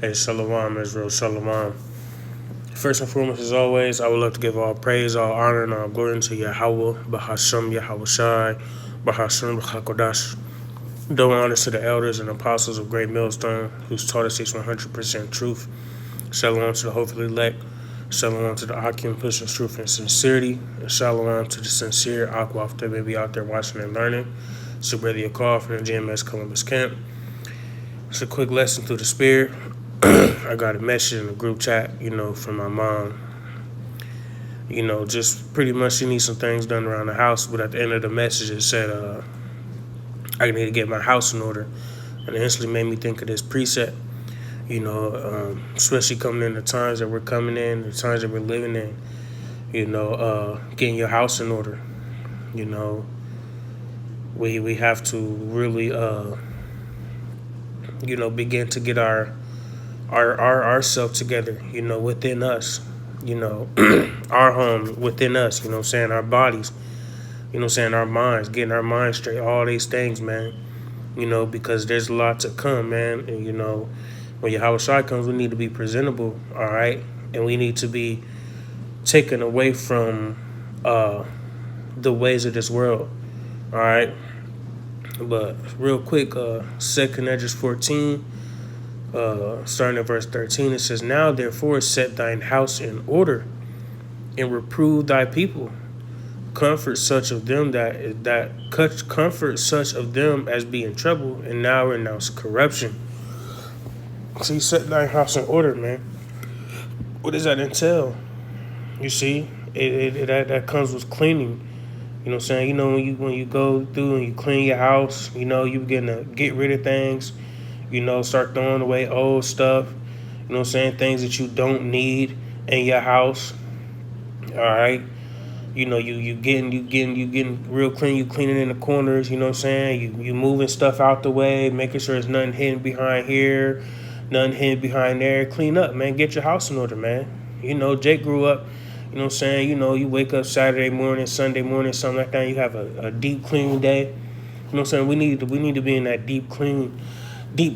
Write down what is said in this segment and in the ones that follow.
Hey, Shalom, Israel, Shalom. First and foremost, as always, I would love to give all praise, all honor, and all glory to Yahweh, Bahasham, Yahweh Shai, Bahasham, Bahakodash. Double honors to the elders and apostles of Great Millstone, who's taught us each 100% truth. Shalom to the hopefully elect. Shalom to the Akim pushing truth and sincerity. And shalom to the sincere Akwaf that may be out there watching and learning. So, Brother Yakov from the GMS Columbus Camp. It's a quick lesson through the Spirit. I got a message in the group chat, from my mom. Just pretty much she needs some things done around the house. But at the end of the message, it said, I need to get my house in order. And it instantly made me think of this precept, especially coming in the times that we're coming in, the times that we're living in, getting your house in order. We have to really, begin to get ourselves together, within us, our home within us, our bodies, our minds, getting our minds straight, all these things, man, because there's a lot to come, man. And, when Yahweh Shai comes, we need to be presentable, all right? And we need to be taken away from the ways of this world, all right? But real quick, 2nd Esdras 14, starting at verse 13, it says, Now therefore set thine house in order, and reprove thy people. Comfort such of them comfort such of them as be in trouble, and now renounce corruption. See, set thine house in order, man. What does that entail? You see, that comes with cleaning. When you go through and you clean your house, you begin to get rid of things. Start throwing away old stuff, things that you don't need in your house. All right. You getting real clean, you cleaning in the corners, you moving stuff out the way, making sure there's nothing hidden behind here, nothing hidden behind there. Clean up, man. Get your house in order, man. Jake grew up, you wake up Saturday morning, Sunday morning, something like that, you have a deep clean day. We need to be in that deep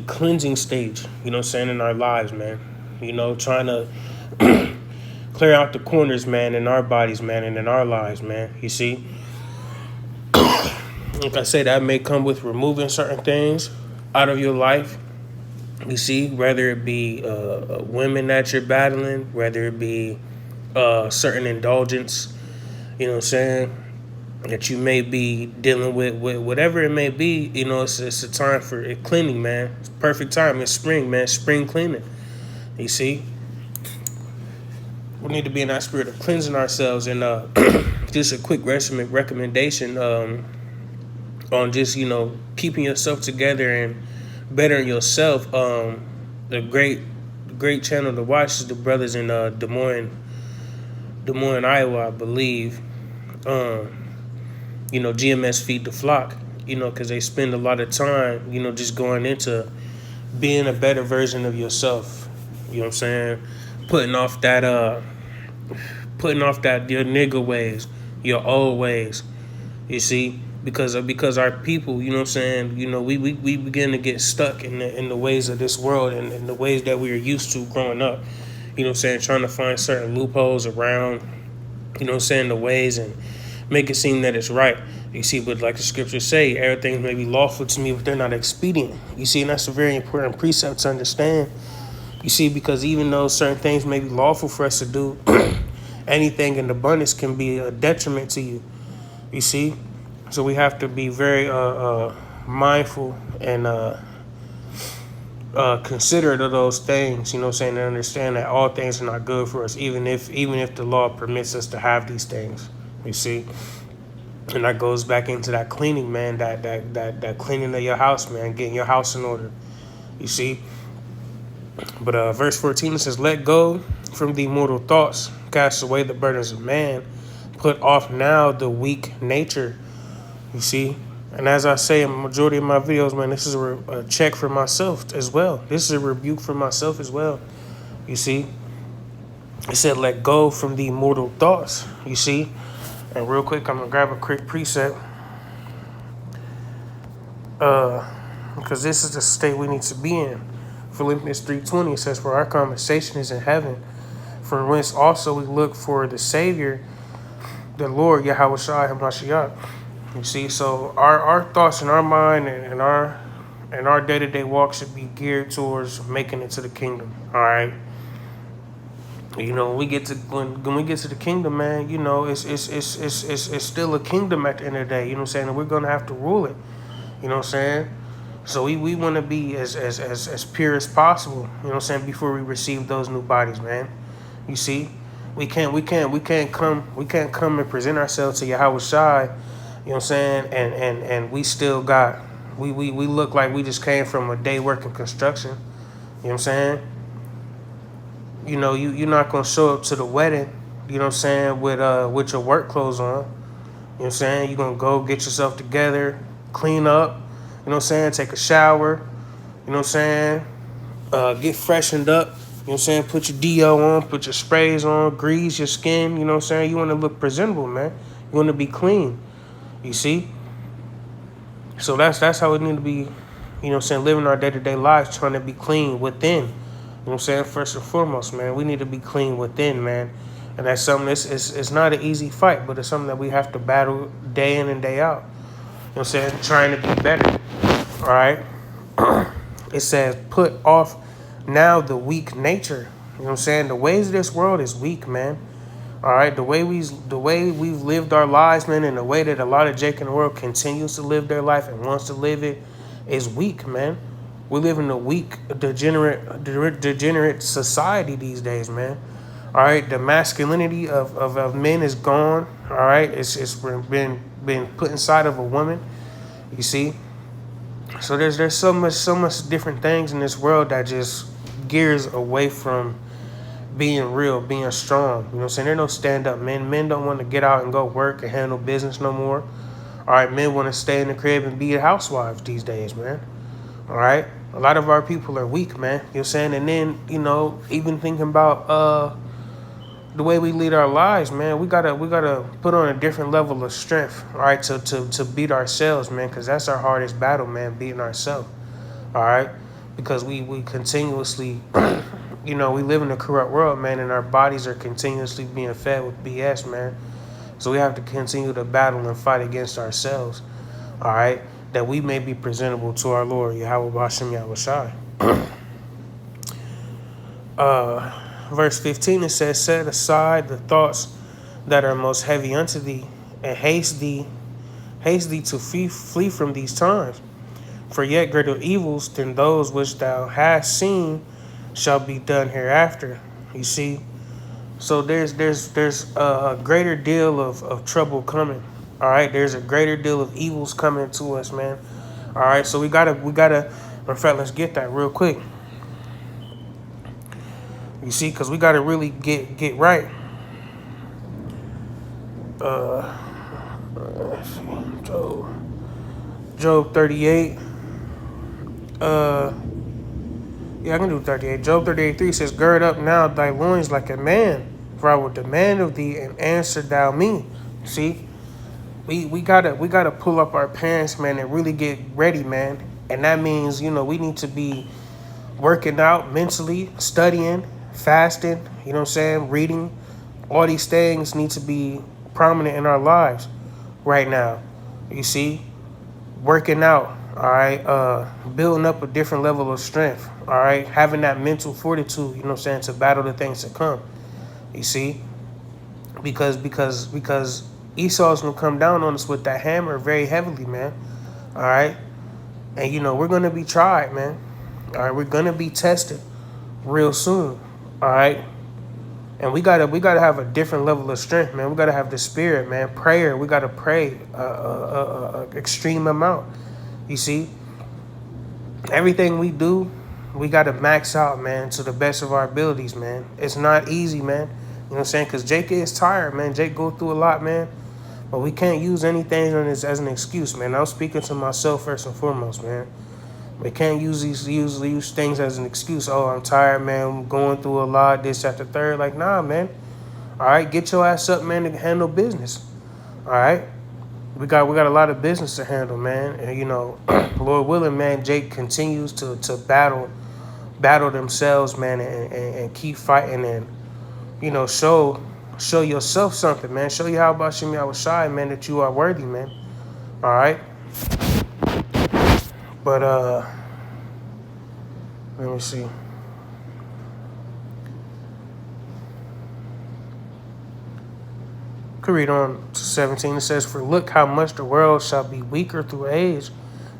cleansing stage, in our lives, man. Trying to clear out the corners, man, in our bodies, man, and in our lives, man. You see? Like I said, that may come with removing certain things out of your life. You see, whether it be women that you're battling, whether it be certain indulgence, that you may be dealing with whatever it may be, it's a time for it cleaning, man. It's perfect time. It's spring, man. Spring cleaning. You see? We need to be in that spirit of cleansing ourselves. And just a quick recommendation on just, keeping yourself together and bettering yourself. The great channel to watch is the brothers in Des Moines, Iowa, I believe. GMS Feed the Flock, because they spend a lot of time, just going into being a better version of yourself. You know what I'm saying? Putting off that your nigga ways, your old ways. You see? Because our people, we begin to get stuck in the ways of this world and the ways that we are used to growing up. Trying to find certain loopholes around, the ways and make it seem that it's right. You see, but like the scriptures say, everything may be lawful to me, but they're not expedient. You see, and that's a very important precept to understand. You see, because even though certain things may be lawful for us to do, anything in abundance can be a detriment to you. You see? So we have to be very mindful and considerate of those things, and understand that all things are not good for us, even if the law permits us to have these things. You see? And that goes back into that cleaning, man, that cleaning of your house, man, getting your house in order. You see? But verse 14, it says, Let go from the mortal thoughts, cast away the burdens of man, put off now the weak nature. You see? And as I say in the majority of my videos, man, this is a check for myself as well. This is a rebuke for myself as well. You see? It said, let go from the mortal thoughts. You see? And real quick, I'm going to grab a quick precept. Because this is the state we need to be in. Philippians 3:20 says, "For our conversation is in heaven, from whence also we look for the Savior, the Lord Yahweh Shai HaMashiach." You see, so our thoughts and our mind and our day-to-day walk should be geared towards making it to the kingdom. All right. You know, when we get to the kingdom, man, you know, it's still a kingdom at the end of the day. You know what I'm saying? And we're gonna have to rule it. You know what I'm saying? So we want to be as pure as possible. You know what I'm saying? Before we receive those new bodies, man. You see, we can't come and present ourselves to Yahweh Shai. You know what I'm saying? And we still got we look like we just came from a day working construction. You know what I'm saying? You know, you're not gonna show up to the wedding, you know what I'm saying, with your work clothes on. You know what I'm saying? You're gonna go get yourself together, clean up, you know what I'm saying, take a shower, you know what I'm saying, get freshened up, you know what I'm saying, put your DO on, put your sprays on, grease your skin, you know what I'm saying? You wanna look presentable, man. You wanna be clean. You see? So that's how we need to be, you know what I'm saying, living our day-to-day lives, trying to be clean within. You know what I'm saying? First and foremost, man, we need to be clean within, man. And that's something it's not an easy fight, but it's something that we have to battle day in and day out. You know what I'm saying? Trying to be better. All right. It says, put off now the weak nature. You know what I'm saying? The ways of this world is weak, man. All right. The way we've lived our lives, man, and the way that a lot of Jake in the world continues to live their life and wants to live it is weak, man. We live in a weak, degenerate society these days, man. All right, the masculinity of men is gone. All right, it's been put inside of a woman. You see, so there's so much different things in this world that just gears away from being real, being strong. You know what I'm saying? There's no stand up men. Men don't want to get out and go work and handle business no more. All right, men want to stay in the crib and be housewives these days, man. All right. A lot of our people are weak, man. You know what I'm saying? And then, you know, even thinking about the way we lead our lives, man, we gotta put on a different level of strength, all right, to beat ourselves, man, because that's our hardest battle, man, beating ourselves. All right. Because we continuously you know, we live in a corrupt world, man, and our bodies are continuously being fed with BS, man. So we have to continue to battle and fight against ourselves. All right. That we may be presentable to our Lord, Yahweh Bashem Yahweh Shai. Verse 15, it says, set aside the thoughts that are most heavy unto thee, and haste thee to flee from these times. For yet greater evils than those which thou hast seen shall be done hereafter. You see? So there's a greater deal of trouble coming. All right, there's a greater deal of evils coming to us, man. All right, so we gotta. In fact, let's get that real quick. You see, because we gotta really get right. Let's see, Job 38. Yeah, I can do 38. Job 38:3 says, gird up now thy loins like a man, for I will demand of thee, and answer thou me. See? We gotta pull up our pants, man, and really get ready, man. And that means, you know, we need to be working out mentally, studying, fasting, you know what I'm saying, reading. All these things need to be prominent in our lives right now. You see? Working out, all right, building up a different level of strength, all right, having that mental fortitude, you know what I'm saying, to battle the things to come. You see? Because Esau's gonna come down on us with that hammer very heavily, man. All right. And you know, we're gonna be tried, man. All right, we're gonna be tested real soon. All right. And we gotta have a different level of strength, man. We gotta have the spirit, man. Prayer. We gotta pray extreme amount. You see? Everything we do, we gotta max out, man, to the best of our abilities, man. It's not easy, man. You know what I'm saying? Because Jake is tired, man. Jake go through a lot, man. But we can't use anything as an excuse, man. I'm speaking to myself first and foremost, man. We can't use things as an excuse. Oh, I'm tired, man. I'm going through a lot, this, that, the third. Like, nah, man. All right, get your ass up, man, to handle business. All right? We got a lot of business to handle, man. And, you know, Lord willing, man, Jake continues to battle battle themselves, man, and keep fighting and, show yourself something, man. Show you how about you, I was shy, man, that you are worthy, man. All right. But let me see. Could read on to 17. It says, "For look how much the world shall be weaker through age,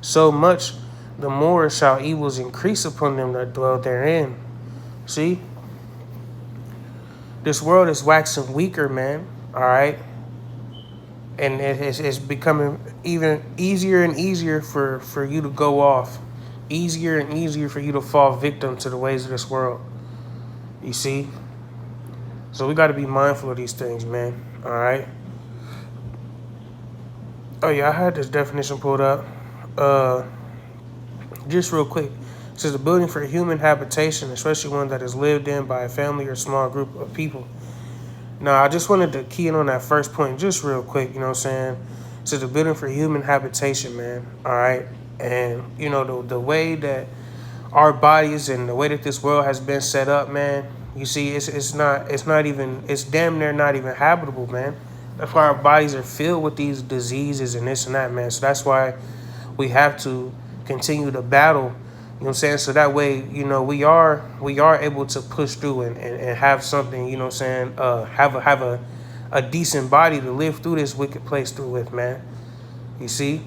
so much the more shall evils increase upon them that dwell therein." See, this world is waxing weaker, man. All right, and it's becoming even easier and easier for you to go off, easier and easier for you to fall victim to the ways of this world. You see, so we got to be mindful of these things, man. All right. Oh yeah, I had this definition pulled up. Just real quick. It says a building for human habitation, especially one that is lived in by a family or small group of people. Now, I just wanted to key in on that first point just real quick, you know what I'm saying? It says a building for human habitation, man. All right. And, the way that our bodies and the way that this world has been set up, man, you see, it's damn near not even habitable, man. That's why our bodies are filled with these diseases and this and that, man. So that's why we have to continue to battle, you know what I'm saying? So that way, we are able to push through and have something, you know what I'm saying, have a decent body to live through this wicked place through with, man. You see?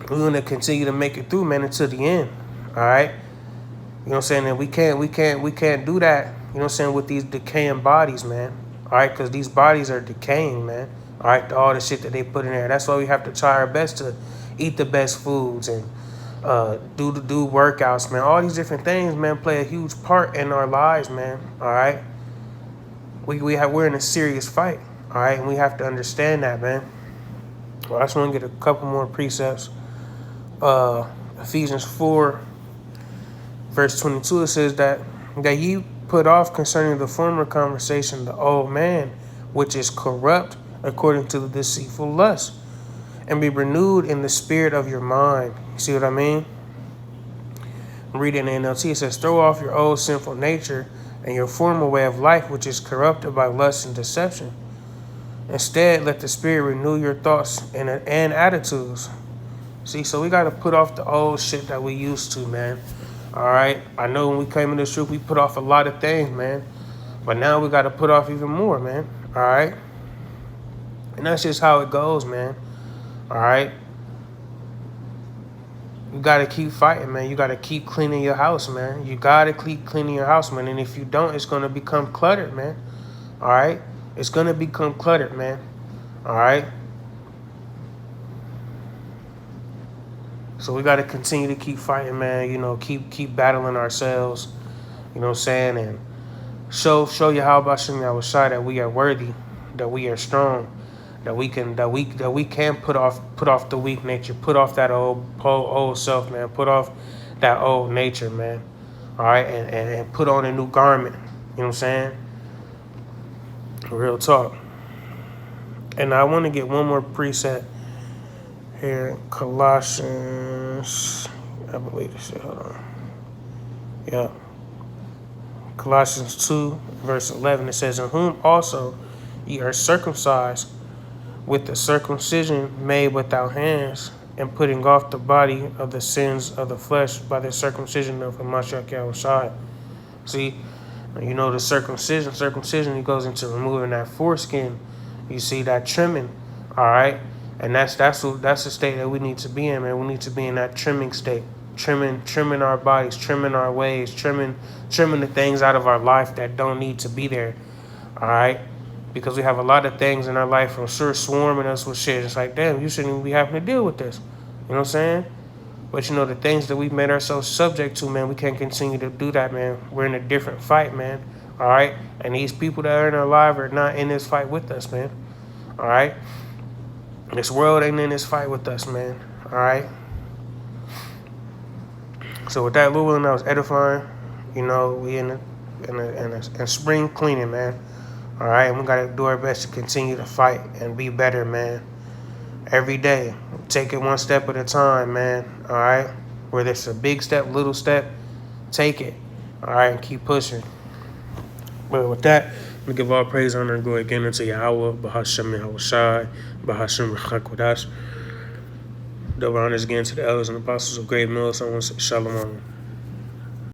We're gonna continue to make it through, man, until the end. All right? You know what I'm saying? And we can't do that, you know what I'm saying, with these decaying bodies, man. All right, because these bodies are decaying, man. All right, all the shit that they put in there. That's why we have to try our best to eat the best foods and do workouts, man. All these different things, man, play a huge part in our lives, man. All right, we're in a serious fight. All right, and we have to understand that, man. Well, I just want to get a couple more precepts. Ephesians 4, verse 22. It says that ye put off concerning the former conversation the old man, which is corrupt according to the deceitful lust, and be renewed in the spirit of your mind. You see what I mean? Reading the NLT, it says, throw off your old sinful nature and your former way of life, which is corrupted by lust and deception. Instead, let the spirit renew your thoughts and attitudes. See, so we got to put off the old shit that we used to, man. All right? I know when we came in this truth, we put off a lot of things, man. But now we got to put off even more, man. All right? And that's just how it goes, man. All right? You got to keep fighting, man. You got to keep cleaning your house, man. You got to keep cleaning your house, man. And if you don't, it's going to become cluttered, man. All right? It's going to become cluttered, man. All right? So we got to continue to keep fighting, man. Keep battling ourselves. You know what I'm saying? And show you how about Shimmy Awashai that we are worthy, that we are strong, that we can put off the weak nature, put off that old self, man. Put off that old nature, man. All right, and put on a new garment. You know what I'm saying? Real talk. And I want to get one more preset here, Colossians, I believe this shit, hold on. Yeah. Colossians 2, verse 11, it says, in whom also ye are circumcised with the circumcision made without hands, and putting off the body of the sins of the flesh by the circumcision of Hamashiach Yahushua. See, the circumcision, it goes into removing that foreskin. You see, that trimming, all right? And that's the state that we need to be in, man. We need to be in that trimming state, trimming our bodies, trimming our ways, trimming the things out of our life that don't need to be there, all right? Because we have a lot of things in our life from sure swarming us with shit. It's like, damn, you shouldn't even be having to deal with this. You know what I'm saying? But the things that we've made ourselves subject to, man, we can't continue to do that, man. We're in a different fight, man. All right? And these people that are in our life are not in this fight with us, man. All right? This world ain't in this fight with us, man. All right? So with that, Lou, that was edifying. We in a spring cleaning, man. All right? And we got to do our best to continue to fight and be better, man. Every day. Take it one step at a time, man. All right? Whether it's a big step, little step, take it. All right, keep pushing. But with that, we give all praise, honor, and glory again unto Yahweh, Bahashem Yahushai, Bahashem Rechakodash. Double honors again to the elders and apostles of Great Mills. I want to say Shalom.